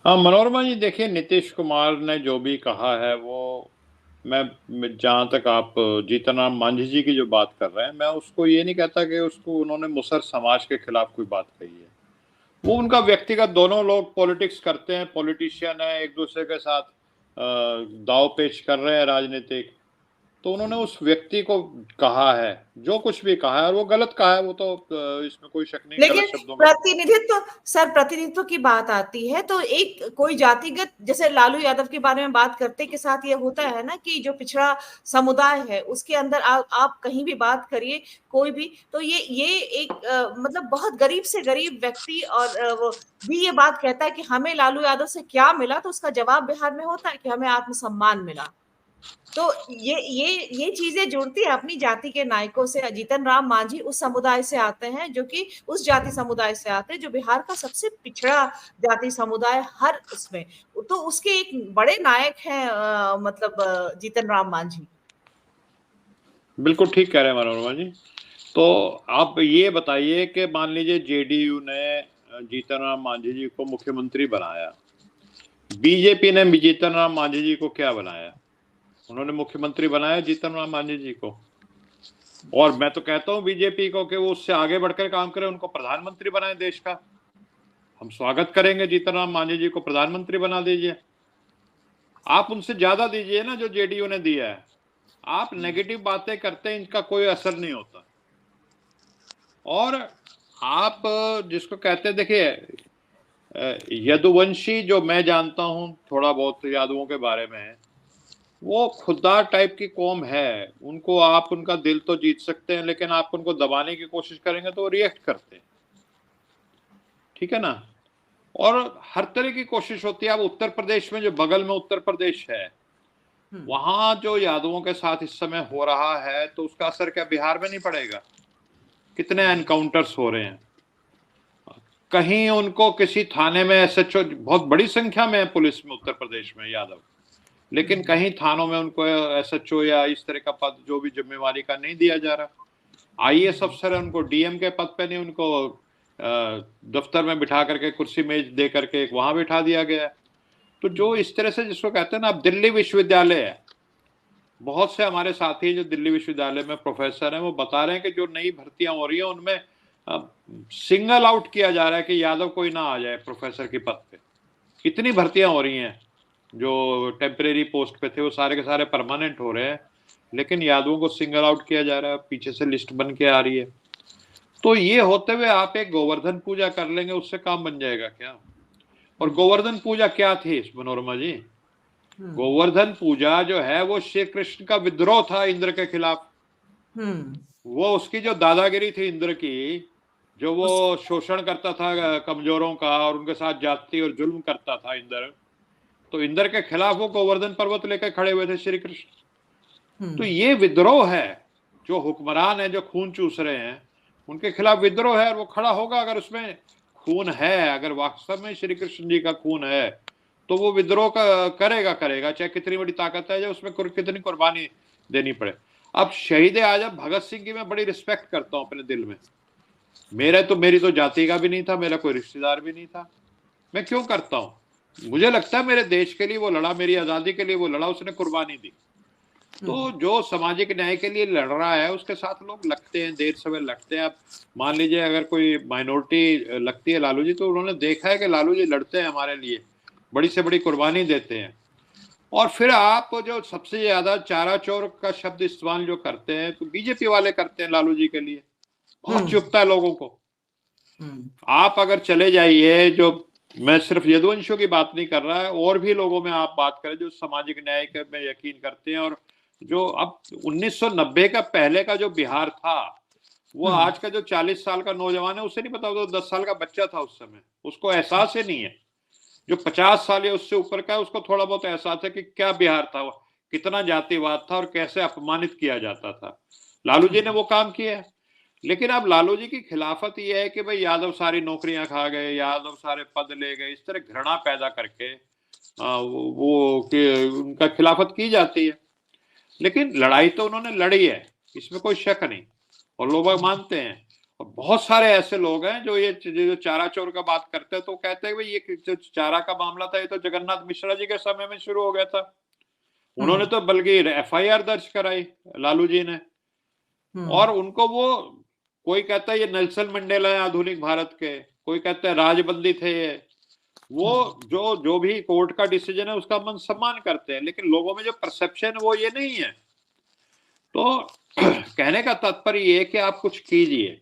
हाँ, मनोरमा जी देखिए, नीतीश कुमार ने जो भी कहा है वो मैं जहाँ तक आप जीतन राम मांझी जी की जो बात कर रहे हैं, मैं उसको ये नहीं कहता कि उसको उन्होंने मुसहर समाज के खिलाफ कोई बात कही है। वो उनका व्यक्तिगत, दोनों लोग पॉलिटिक्स करते हैं, पॉलिटिशियन है, एक दूसरे के साथ दाव पेच कर रहे हैं राजनीतिक। तो उन्होंने उस व्यक्ति को कहा है, जो कुछ भी कहा है, और वो गलत कहा है, वो तो इसमें कोई शक नहीं, गलत लेकिन शब्दों में। प्रतिनिधित्व, सर प्रतिनिधित्व की बात आती है तो एक कोई जातिगत, जैसे लालू यादव के बारे में बात करते के साथ ये होता है ना कि जो पिछड़ा समुदाय है उसके अंदर आप कहीं भी बात करिए, कोई भी, तो ये एक मतलब बहुत गरीब से गरीब व्यक्ति और वो भी ये बात कहता है कि हमें लालू यादव से क्या मिला, तो उसका जवाब बिहार में होता है कि हमें आत्मसम्मान मिला। तो ये चीजें जुड़ती है अपनी जाति के नायकों से। जीतन राम मांझी उस समुदाय से आते हैं, जो कि उस जाति समुदाय से आते हैं जो बिहार का सबसे पिछड़ा जाति समुदाय हर उसमें। तो उसके एक बड़े नायक हैं मतलब जीतन राम मांझी। बिल्कुल ठीक कह रहे हैं मनोरमा जी। तो आप ये बताइए कि मान लीजिए जेडीयू ने जीतन राम मांझी जी को मुख्यमंत्री बनाया, बीजेपी ने जीतन राम मांझी जी को क्या बनाया? उन्होंने मुख्यमंत्री बनाया जीतन राम मांझी जी को। और मैं तो कहता हूं बीजेपी को कि वो उससे आगे बढ़कर काम करे, उनको प्रधानमंत्री बनाए देश का। हम स्वागत करेंगे, जीतन राम मांझी जी को प्रधानमंत्री बना दीजिए। आप उनसे ज्यादा दीजिए ना जो जेडीयू ने दिया है। आप नेगेटिव बातें करते हैं, इनका कोई असर नहीं होता। और आप जिसको कहते हैं, देखिए यदुवंशी, जो मैं जानता हूं थोड़ा बहुत यादवों के बारे में, वो खुददार टाइप की कौम है। उनको आप उनका दिल तो जीत सकते हैं, लेकिन आप उनको दबाने की कोशिश करेंगे तो वो रिएक्ट करते हैं। ठीक है ना? और हर तरह की कोशिश होती है। अब उत्तर प्रदेश में, जो बगल में उत्तर प्रदेश है, वहां जो यादवों के साथ इस समय हो रहा है, तो उसका असर क्या बिहार में नहीं पड़ेगा? कितने एनकाउंटर्स हो रहे हैं। कहीं उनको किसी थाने में एसएचओ, बहुत बड़ी संख्या में है पुलिस में उत्तर प्रदेश में यादव, लेकिन कहीं थानों में उनको एसएचओ या इस तरह का पद जो भी जिम्मेवारी का नहीं दिया जा रहा। आईएएस अफसर है, उनको डीएम के पद पे नहीं, उनको दफ्तर में बिठा करके कुर्सी मेज दे करके वहां बिठा दिया गया है। तो जो इस तरह से, जिसको कहते हैं ना, अब दिल्ली विश्वविद्यालय है, बहुत से हमारे साथी जो दिल्ली विश्वविद्यालय में प्रोफेसर हैं, वो बता रहे हैं कि जो नई भर्तियां हो रही हैं उनमें सिंगल आउट किया जा रहा है कि यादव कोई ना आ जाए प्रोफेसर की पद पे। कितनी भर्तियां हो रही हैं, जो टेम्परेरी पोस्ट पे थे वो सारे के सारे परमानेंट हो रहे हैं, लेकिन यादवों को सिंगल आउट किया जा रहा है, पीछे से लिस्ट बन के आ रही है। तो ये होते हुए आप एक गोवर्धन पूजा कर लेंगे, उससे काम बन जाएगा क्या? और गोवर्धन पूजा क्या थी इस मनोरमा जी? गोवर्धन पूजा जो है वो श्री कृष्ण का विद्रोह था इंद्र के खिलाफ। वो उसकी जो दादागिरी थी इंद्र की, जो वो उस शोषण करता था कमजोरों का और उनके साथ जाति और जुल्म करता था इंद्र, तो इंद्र के खिलाफ वो गोवर्धन पर्वत लेकर खड़े हुए थे श्री कृष्ण। तो ये विद्रोह है। जो हुक्मरान है, जो खून चूस रहे हैं, उनके खिलाफ विद्रोह है, और वो खड़ा होगा। अगर उसमें खून है, अगर वास्तव में श्री कृष्ण जी का खून है, तो वो विद्रोह करेगा करेगा, चाहे कितनी बड़ी ताकत है, चाहे उसमें कितनी कुर्बानी देनी पड़े। अब शहीद आजम भगत सिंह की मैं बड़ी रिस्पेक्ट करता हूं अपने दिल में। मेरी तो जाति का भी नहीं था, मेरा कोई रिश्तेदार भी नहीं था। मैं क्यों करता हूं? मुझे लगता है मेरे देश के लिए वो लड़ा, मेरी आजादी के लिए वो लड़ा, उसने कुर्बानी दी। तो जो सामाजिक न्याय के लिए लड़ रहा है, उसके साथ लोग लगते हैं, देर सवेर लगते हैं। अब मान लीजिए अगर कोई माइनॉरिटी लगती है लालू जी, तो उन्होंने देखा है कि लालू जी लड़ते हैं हमारे लिए, बड़ी से बड़ी कुर्बानी देते हैं। और फिर आप जो सबसे ज्यादा चारा चोर का शब्द इस्तेमाल जो करते हैं, तो बीजेपी वाले करते हैं लालू जी के लिए। बहुत चुभता है लोगों को। आप अगर चले जाइए, जो मैं सिर्फ यदुवंशियों की बात नहीं कर रहा है, और भी लोगों में आप बात करें जो सामाजिक न्याय में यकीन करते हैं, और जो अब 1990 का पहले का जो बिहार था, वो आज का जो 40 साल का नौजवान है उसे नहीं पता, तो 10 साल का बच्चा था उस समय, उसको एहसास ही नहीं है। जो 50 साल या उससे ऊपर का है, उसको थोड़ा बहुत एहसास है कि क्या बिहार था, कितना जातिवाद था और कैसे अपमानित किया जाता था। लालू जी ने वो काम किया है। लेकिन अब लालू जी की खिलाफत ये है कि भाई यादव सारी नौकरियां खा गए, यादव सारे पद ले गए, इस तरह घृणा पैदा करके कि उनका खिलाफत की जाती है। लेकिन लड़ाई तो उन्होंने लड़ी है, इसमें कोई शक नहीं, और लोग मानते हैं। और बहुत सारे ऐसे लोग हैं जो ये जो चारा चोर का बात करते हैं, तो कहते हैं भाई ये जो चारा का मामला था ये तो जगन्नाथ मिश्रा जी के समय में शुरू हो गया था। उन्होंने तो बल्कि FIR दर्ज कराई लालू जी ने, और उनको वो, कोई कहता है ये नेल्सन मंडेला है आधुनिक भारत के, कोई कहता है राजबंदी थे ये, वो जो भी कोर्ट का डिसीजन है उसका हम सम्मान करते हैं, लेकिन लोगों में जो परसेप्शन है वो ये नहीं है। तो कहने का तात्पर्य ये कि आप कुछ कीजिए।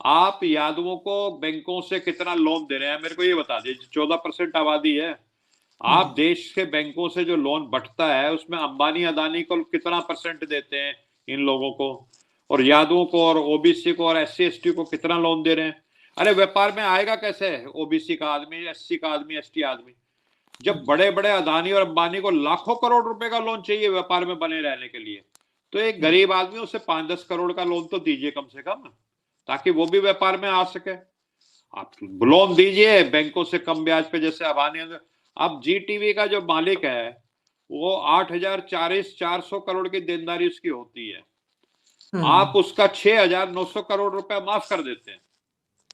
आप यादवों को बैंकों से कितना लोन दे रहे हैं मेरे को ये बता दीजिए। 14% आबादी है, आप देश के बैंकों से जो लोन बंटता है उसमें अंबानी अदानी को कितना % देते हैं इन लोगों को, और यादवों को और OBC को और SC ST को कितना लोन दे रहे हैं? अरे व्यापार में आएगा कैसे OBC का आदमी, SC का आदमी, ST आदमी, जब बड़े बड़े अदानी और अंबानी को लाखों करोड़ रुपए का लोन चाहिए व्यापार में बने रहने के लिए, तो एक गरीब आदमी उसे 5-10 करोड़ का लोन तो दीजिए कम से कम, ताकि वो भी व्यापार में आ सके। आप लोन दीजिए बैंकों से कम ब्याज पे, जैसे अबानी। अब GTV का जो मालिक है वो 8,400 करोड़ की देनदारी उसकी होती है, आप उसका 6,900 करोड़ रुपए माफ कर देते हैं,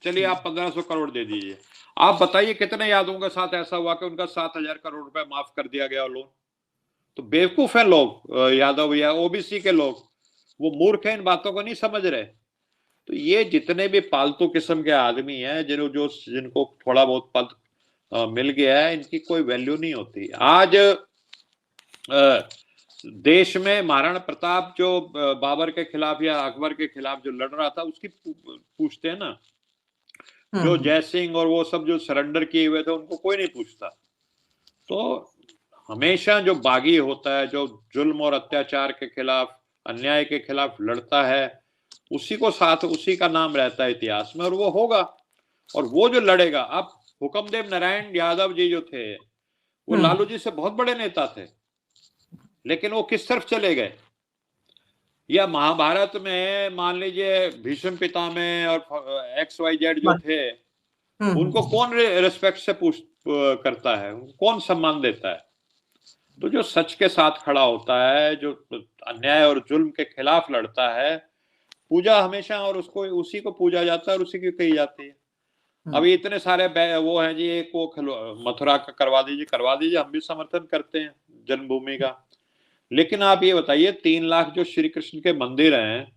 चलिए आप 1,500 करोड़ दे दीजिए। आप बताइए कितने यादवों के साथ ऐसा हुआ कि उनका 7,000 करोड़ रुपए माफ कर दिया गया लोन? तो बेवकूफ है लोग, यादव या OBC के लोग, वो मूर्ख है, इन बातों को नहीं समझ रहे। तो ये जितने भी पालतू किस्म के आदमी हैं जिनको थोड़ा बहुत पद मिल गया है, इनकी कोई वैल्यू नहीं होती। आज देश में महाराणा प्रताप जो बाबर के खिलाफ या अकबर के खिलाफ जो लड़ रहा था उसकी पूछते हैं ना, जो जय सिंह और वो सब जो सरेंडर किए हुए थे उनको कोई नहीं पूछता। तो हमेशा जो बागी होता है, जो जुल्म और अत्याचार के खिलाफ, अन्याय के खिलाफ लड़ता है, उसी को साथ, उसी का नाम रहता है इतिहास में, और वो होगा, और वो जो लड़ेगा। अब हुक्मदेव नारायण यादव जी जो थे वो लालू जी से बहुत बड़े नेता थे, लेकिन वो किस तरफ चले गए? या महाभारत में मान लीजिए भीष्म पितामह और XYZ जो थे, उनको कौन रिस्पेक्ट से करता है, कौन सम्मान देता है? तो जो सच के साथ खड़ा होता है, जो अन्याय और जुल्म के खिलाफ लड़ता है, पूजा हमेशा, और उसको उसी को पूजा जाता है और उसी की कही जाती है। अभी इतने सारे वो हैं जी, एक वो मथुरा का करवा दीजिए, हम भी समर्थन करते हैं जन्मभूमि का, लेकिन आप ये बताइए 3 लाख जो श्री कृष्ण के मंदिर हैं,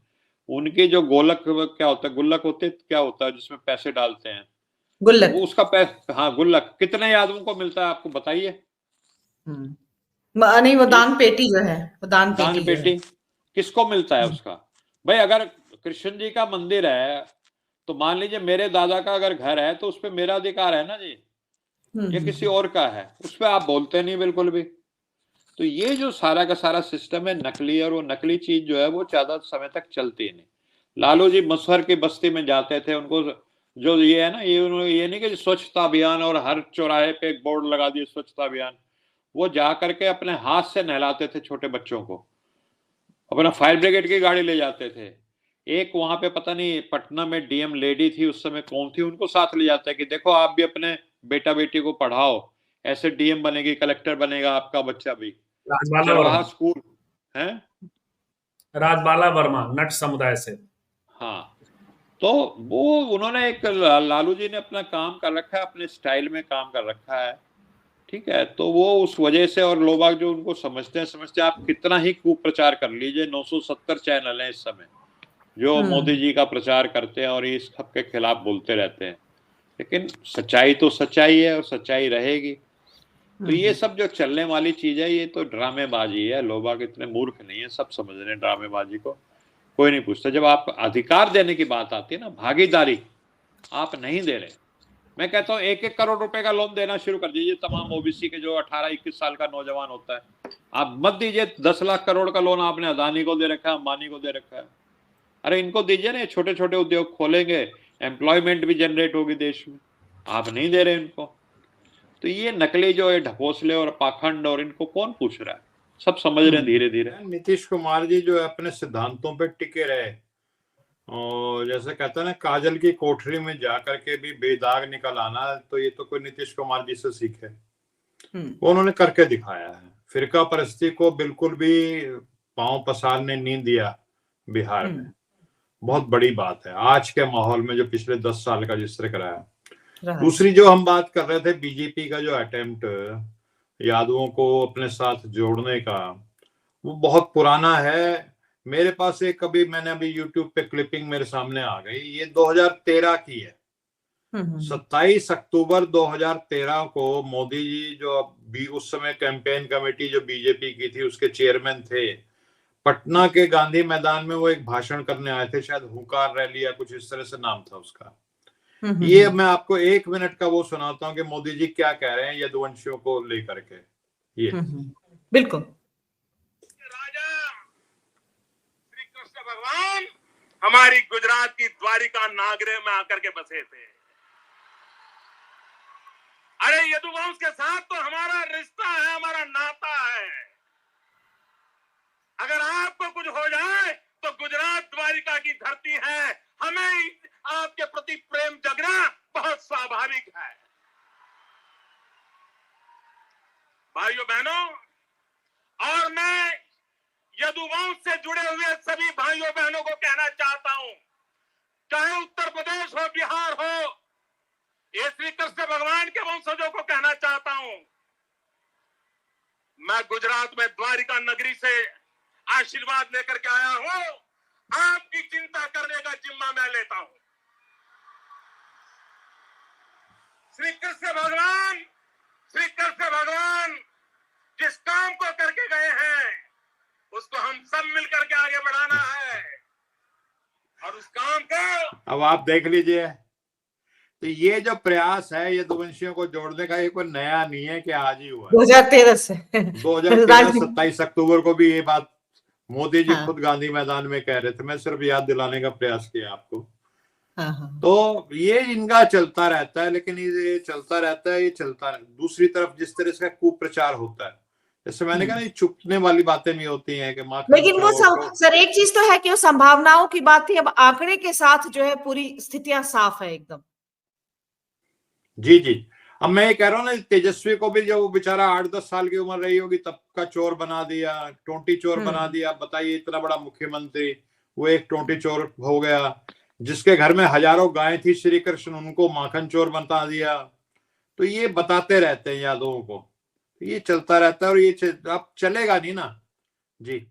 उनके जो गोलक क्या होता है, गुल्लक होते क्या होता है जिसमें पैसे डालते हैं, गुल्लक, वो उसका हाँ गुल्लक, कितने यादवों को मिलता है आपको बताइए? नहीं, वो दान पेटी जो है, वो दान पेटी किसको मिलता है उसका? भाई अगर कृष्ण जी का मंदिर है तो मान लीजिए मेरे दादा का अगर घर है तो उस पर मेरा अधिकार है ना जी, या किसी और का है, उस पर आप बोलते नहीं बिल्कुल भी। तो ये जो सारा का सारा सिस्टम है नकली, और वो नकली चीज जो है वो ज्यादा समय तक चलती नहीं। लालू जी मसहर की बस्ती में जाते थे, उनको जो ये है ना, ये नहीं कि स्वच्छता अभियान और हर चौराहे पे एक बोर्ड लगा दिए स्वच्छता अभियान, वो जा करके अपने हाथ से नहलाते थे छोटे बच्चों को, अपना फायर ब्रिगेड की गाड़ी ले जाते थे। एक वहां पे पता नहीं पटना में DM लेडी थी उस समय, कौन थी, उनको साथ ले जाते हैं कि देखो आप भी अपने बेटा बेटी को पढ़ाओ, ऐसे DM बनेगी, कलेक्टर बनेगा आपका बच्चा भी। चरवाहा स्कूल है, राजबाला वर्मा नट समुदाय से। हाँ, तो वो उन्होंने एक, लालू जी ने अपना काम कर रखा है, अपने स्टाइल में काम कर रखा है, ठीक है। तो वो उस वजह से, और लोग जो उनको समझते हैं, आप कितना ही कुप्रचार कर लीजिए, 970 चैनल हैं इस समय जो मोदी जी का प्रचार करते हैं और इस सब के खिलाफ बोलते रहते हैं, लेकिन सच्चाई तो सच्चाई है और सच्चाई रहेगी। तो ये सब जो चलने वाली चीज है ये तो ड्रामेबाजी है, लोग इतने मूर्ख नहीं है, सब समझ रहे हैं ड्रामेबाजी को, कोई नहीं पूछता। जब आप अधिकार देने की बात आती है ना, भागीदारी आप नहीं दे रहे, मैं कहता हूँ 1-1 करोड़ रुपए का लोन देना शुरू कर दीजिए तमाम OBC के जो 18-21 साल का नौजवान होता है। आप मत दीजिए 10 लाख करोड़ का लोन, आपने अदानी को दे रखा है, अंबानी को दे रखा है, अरे इनको दीजिए ना, छोटे छोटे उद्योग खोलेंगे, एम्प्लॉयमेंट भी जनरेट होगी देश में, आप नहीं दे रहे इनको। तो ये नकली जो है ढकोसले और पाखंड, और इनको कौन पूछ रहा है, सब समझ रहे हैं धीरे धीरे। नीतीश कुमार जी जो है अपने सिद्धांतों पे टिके रहे, और जैसे कहते हैं ना काजल की कोठरी में जाकर के भी बेदाग निकल आना, तो ये तो कोई नीतीश कुमार जी से सीखे, वो उन्होंने करके दिखाया है। फिरका परस्ती को बिल्कुल भी पांव पसारने नहीं दिया बिहार में, बहुत बड़ी बात है आज के माहौल में, जो पिछले 10 साल का जिस तरह कराया। राइट। दूसरी जो हम बात कर रहे थे, बीजेपी का जो अटेम्प्ट यादवों को अपने साथ जोड़ने का, वो बहुत पुराना है। मेरे पास एक मैंने अभी यूट्यूब पे क्लिपिंग मेरे सामने आ गई, ये 2013 की है। 27 अक्टूबर 2013 को मोदी जी, जो उस समय कैंपेन कमेटी जो बीजेपी की थी उसके चेयरमैन थे, पटना के गांधी मैदान में वो एक भाषण करने आए थे, शायद हुंकार रैली या कुछ इस तरह से नाम था उसका। ये मैं आपको 1 मिनट का वो सुनाता हूँ कि मोदी जी क्या कह रहे हैं यदुवंशियों को लेकर के। ये बिल्कुल। राजा श्री कृष्ण भगवान हमारी गुजरात की द्वारिका नागरे में आकर के बसे थे। अरे यदुवंश के साथ तो हमारा रिश्ता है, हमारा नाता है। अगर आपको कुछ हो जाए तो गुजरात द्वारिका की धरती है, हमें आपके प्रति प्रेम जगना बहुत स्वाभाविक है। भाइयों बहनों, और मैं यदुवंश से जुड़े हुए सभी भाइयों बहनों को कहना चाहता हूं, चाहे उत्तर प्रदेश हो, बिहार हो, ये श्री कृष्ण भगवान के वंशजों को कहना चाहता हूं, मैं गुजरात में द्वारिका नगरी से आशीर्वाद लेकर के आया हूं। आपकी चिंता करने का जिम्मा मैं लेता हूं। श्री कृष्ण भगवान जिस काम को करके गए हैं उसको हम सब मिलकर के आगे बढ़ाना है, और उस काम को अब आप देख लीजिए। तो ये जो प्रयास है यदुवंशियों को जोड़ने का, ये कोई नया नहीं है कि आज ही हुआ। 2013 से 2013 27 अक्टूबर को भी ये बात मोदी जी हाँ। खुद गांधी मैदान में कह रहे थे। मैं सिर्फ याद दिलाने का प्रयास किया आपको। हाँ। तो ये इनका चलता रहता है, लेकिन ये चलता रहता है, ये चलता है। दूसरी तरफ जिस तरह से कुप्रचार होता है, जैसे मैंने कहा ना, ये चुपने वाली बातें नहीं होती हैं कि लेकिन वो सर एक चीज तो है कि वो संभावनाओं की बात थी, अब आंकड़े के साथ जो है पूरी स्थितियां साफ है एकदम। जी जी। अब मैं ये कह रहा हूँ ना, तेजस्वी को भी जब वो बेचारा 8-10 साल की उम्र रही होगी तब का चोर बना दिया, टोंटी चोर बना दिया। बताइए, इतना बड़ा मुख्यमंत्री वो एक टोंटी चोर हो गया। जिसके घर में हजारों गायें थी श्री कृष्ण, उनको माखन चोर बता दिया। तो ये बताते रहते हैं यादवों को, ये चलता रहता है और ये अब चलेगा नहीं ना जी।